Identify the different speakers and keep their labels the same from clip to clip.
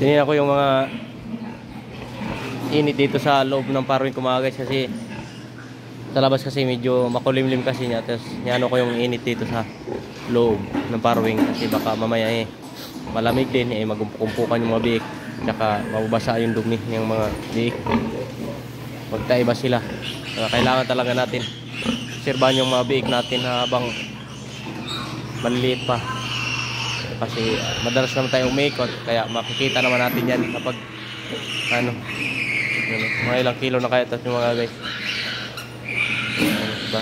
Speaker 1: Tinignan ko yung mga init dito sa loob ng parwing ko mga guys, kasi sa labas kasi medyo makulimlim kasi niya. Tapos niano ko yung init dito sa loob ng parwing kasi baka mamaya malamig din, magumpukan yung mga biik, tsaka mababasa yung dumi ng mga biik, magtaiba sila. Kailangan talaga natin sirbahan yung mga biik natin habang maliliit pa, kasi madalas naman tayo umikot, kaya makikita naman natin yan kapag mga ilang kilo na kaya tapos yung mga guys. Diba?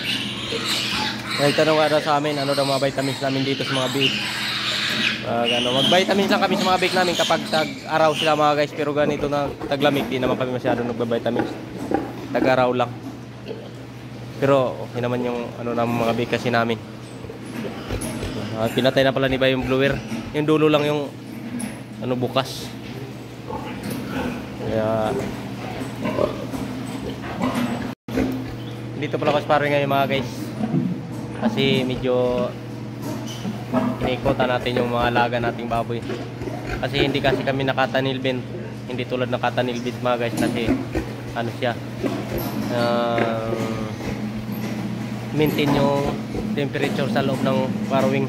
Speaker 1: Nagtanong ka sa amin ano daw mga vitamins namin dito sa mga biik. Mag-vitamins lang kami sa mga biik namin kapag tag-araw sila mga guys, pero ganito na taglamig di naman kami masyado nagba-vitamins, tag-araw lang. Pero okay naman yung ng mga biik kasi namin. Pinatay na pala ni Bay yung blower, yung dulo lang yung bukas. Kaya dito pala sparring ngayon mga guys, kasi medyo iniikutan natin yung mga alaga nating baboy, kasi hindi kasi kami nakatanilbin, hindi tulad nakatanilbit mga guys, kasi siya maintain yung temperature sa loob ng parwing.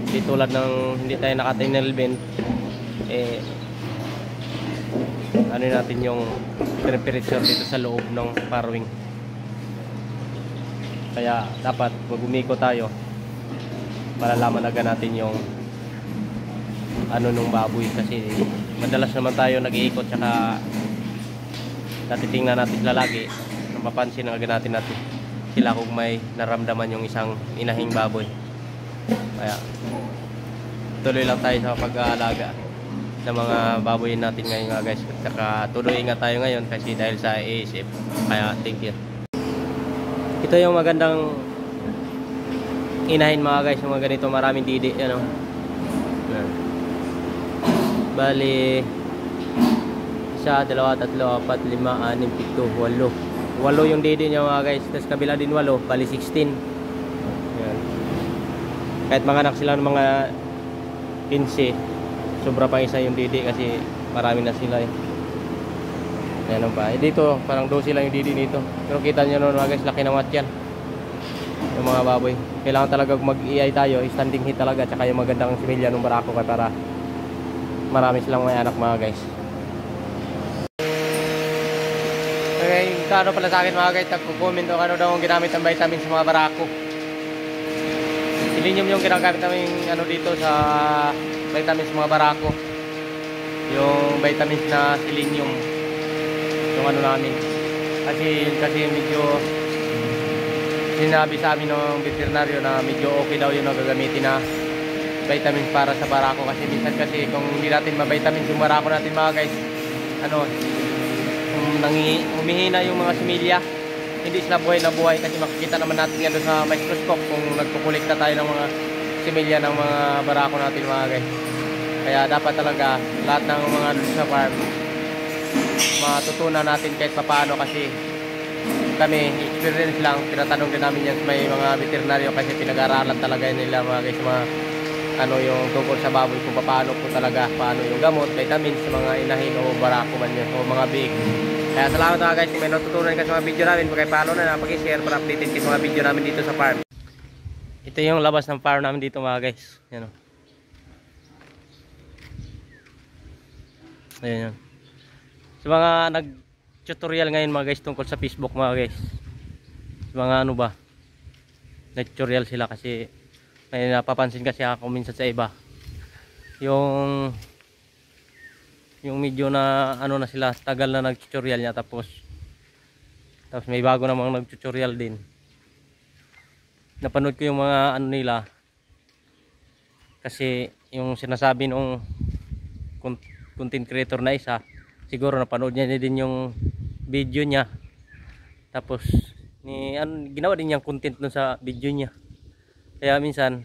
Speaker 1: Hindi tulad ng hindi tayo nakatanilbin, natin yung temperature dito sa loob ng parwing. Kaya dapat pag umiko tayo, malalaman agad natin yung nung baboy, kasi madalas naman tayo nag-iikot, tsaka natitingnan natin sila lagi, mapapansin agad natin sila kung may naramdaman yung isang inahing baboy. Kaya tuloy lang tayo sa pag-aalaga ng mga baboy natin ngayon nga guys, tsaka tuloy ingat tayo ngayon kasi dahil sa ASF. Kaya thank you. Ito yung magandang inahin mga guys, yung mga ganito maraming didi, bali 1, 2, 3, 4, 5, 6, 7, 8 8 yung didi niya mga guys. Tapos kabila din 8, bali 16. Yan. Kahit mga anak sila ng mga 15, sobra pa isa yung didi kasi marami na sila Ayan pa. Dito parang 12 lang yung didi nito. Pero kita nyo naman mga guys, laki ng wat yan yung mga baboy. Kailangan talaga mag-iay tayo, standing heat talaga, tsaka yung magandang similya ng barako para marami silang may anak mga guys. Okay, kano pala sa akin mga guys, nagko-comment o ano daw ang ginamit ng vitamins sa mga barako. Selenium yung ginagamit namin dito sa vitamins sa mga barako. Yung vitamins na selenium yung namin. Kasi medyo sinabi sa amin ng veterinaryo na medyo okay daw yung gagamitin na vitamins para sa barako, kasi minsan kasi kung hindi natin ma-vitamins yung barako natin mga guys, humihina yung mga similya, hindi sila buhay na buhay, kasi makikita naman natin yan doon sa microscope kung nagkukulikta tayo ng mga similya ng mga barako natin mga guys. Kaya dapat talaga lahat ng mga sa farm matutunan natin kahit paano, kasi kami experience lang, tinatanong din namin yan sa may mga veterinaryo, kasi pinag-aaralan talaga nila mga guys, mga yung tungkol sa baboy, kung paano po talaga, paano yung gamot, vitamins sa mga inahin o barako man yun, o mga big. Kaya salamat mga guys, may natutunan ka sa mga video namin, pag-follow na, pag-share para updated kayo sa mga video namin dito sa farm. Ito yung labas ng farm namin dito mga guys. Yan o. Ayan yan. Sa mga nag-tutorial ngayon mga guys tungkol sa Facebook mga guys, sa mga nag-tutorial sila, kasi may napapansin kasi ako minsan sa iba yung medyo na na sila, tagal na nag-tutorial niya, tapos may bago namang nag-tutorial din. Napanood ko yung mga nila, kasi yung sinasabi nung content creator na isa, siguro napanood niya din yung video niya, tapos ginawa din niyang content dun sa video niya. Kaya minsan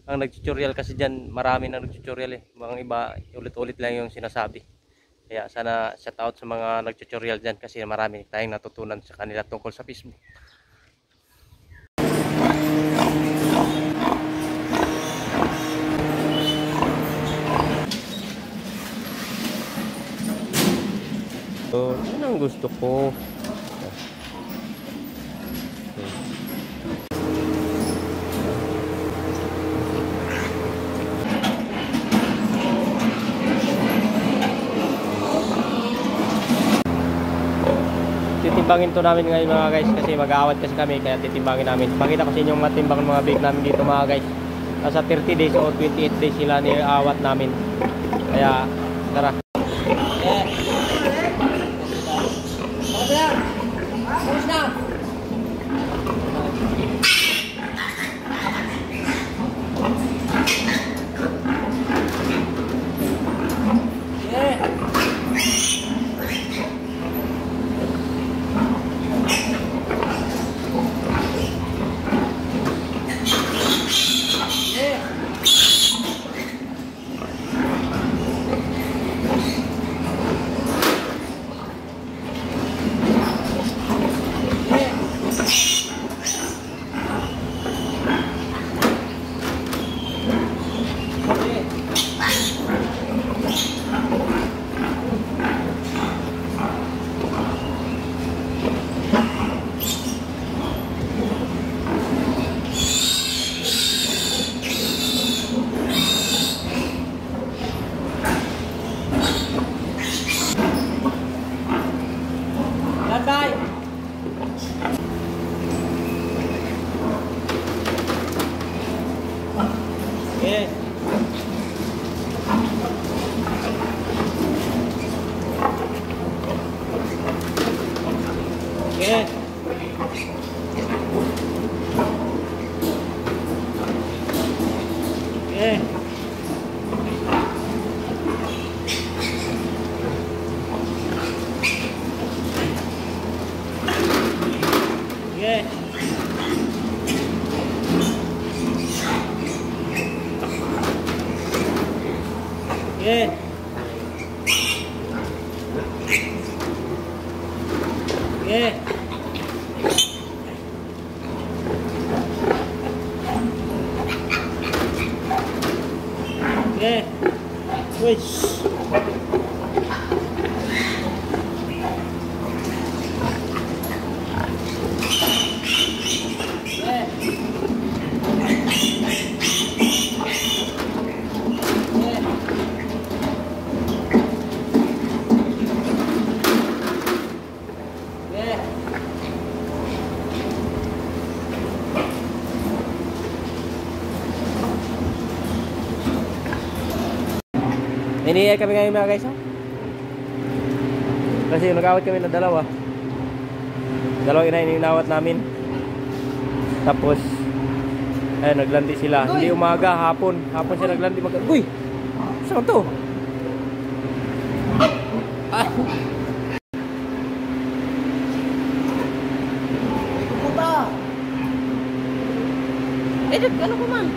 Speaker 1: ang nag-tutorial kasi dyan, marami na nag-tutorial mga iba ulit-ulit lang yung sinasabi. Kaya sana shout out sa mga nag-tutorial dyan, kasi marami tayong natutunan sa kanila tungkol sa Facebook. So, yun ang gusto ko. Titimbangin to namin ngayon mga guys kasi mag-aawat kasi kami kaya titimbangin namin. Pakita ko sa inyo yung matimbang ng mga bake namin dito mga guys. Nasa 30 days o 28 days sila ni-aawat namin. Kaya tara. Okay. Okay. Okay. Okay. Yeah. Yeah. Yeah. Wait. Iniiyak kami ngayon mga guys, oh. Kasi nag-awat kami na dalawa. Dalawang inawat namin. Tapos ayun, naglandi sila. Hindi umaga, hapon. Hapon siya naglandi. Uy! Saan to? Ah! Puta! Ano ko man?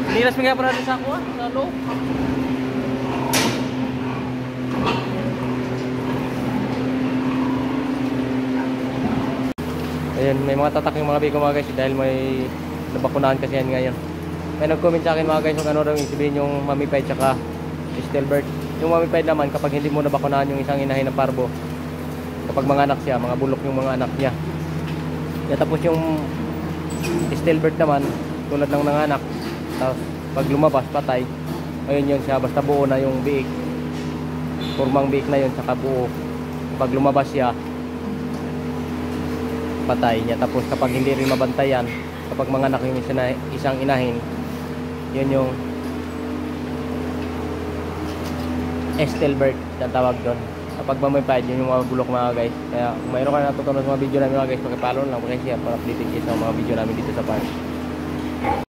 Speaker 1: Nilas mo nga para sa ako sa loob. Ayun, may mga tatak yung mga bigo mga guys dahil may nabakunahan kasi yan ngayon. May nag-comment sa akin mga guys kung ano daw yung sabihin yung mamipay tsaka stillbirth. Yung mamipay naman kapag hindi mo nabakunahan yung isang inahin ng parbo, kapag mga anak siya, mga bulok yung mga anak niya. Tapos yung stillbirth naman tulad ng nanganak, tapos pag lumabas patay, ayun yun siya, basta buo na yung biik, formang biik na yun saka buo. Pag lumabas siya, patay niya. Tapos kapag hindi rin mabantayan, kapag manganak yung isang inahin, yun yung stillbirth na tawag doon. Kapag mamipad, yun yung mga bulok mga guys. Kaya kung mayroon ka natutunan sa mga video namin mga guys, pakipollow lang, pakishare para updated kayo sa mga video namin dito sa farm.